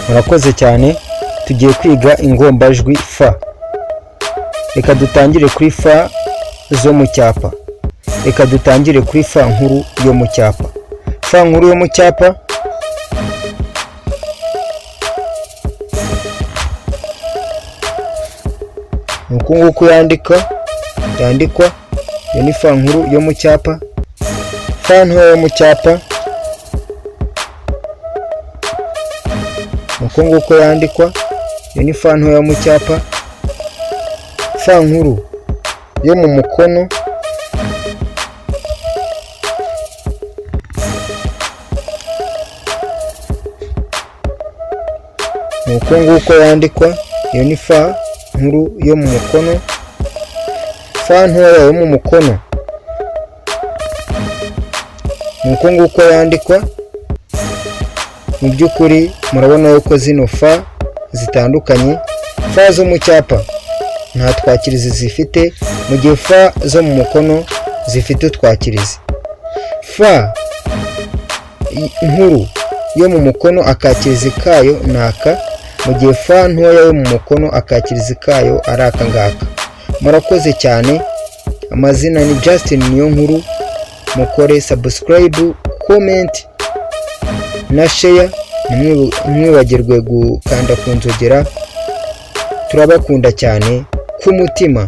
Murakoze cyane. Tugiye kwiga ingombajwi fa. Reka dutangire kuri fa zo mu cyapa. Reka dutangire kuri fa nkuru yo mu cyapa. Fa nkuru yo mu cyapa nuko nguko yandikwa. Iyo ni fa nkuru yo mu cyapa. Fa ntoya yo mu cyapa nuko nguko yandikwa. Iyo ni fa ntoya yo mu cyapa. Fa nkuru yo mu mukono nuko nguko yandikwa. Iyo ni fa nkuru yo mu mukono. Fa ntoya yo mu mukono nuko nguko yandikwa. Mu by'ukuri murabona yuko zino fa zitandukanye. Fa zo mu cyapa nta twakirizi zifite, mu gihe fa zo mu mukono zifite utwakirizi. Fa nkuru yo mu mukono akakirizi kayo ni aka, mu gihe fa ntoya yo mu mukono akakirizi kayo ari aka ngaka. Murakoze cyane. Amazina ni Justin Niyonkuru. Mukore subscribe, comment na share. Ntimwibagirwe gukanda ku nzogera. Turabakunda cyane ku mutima.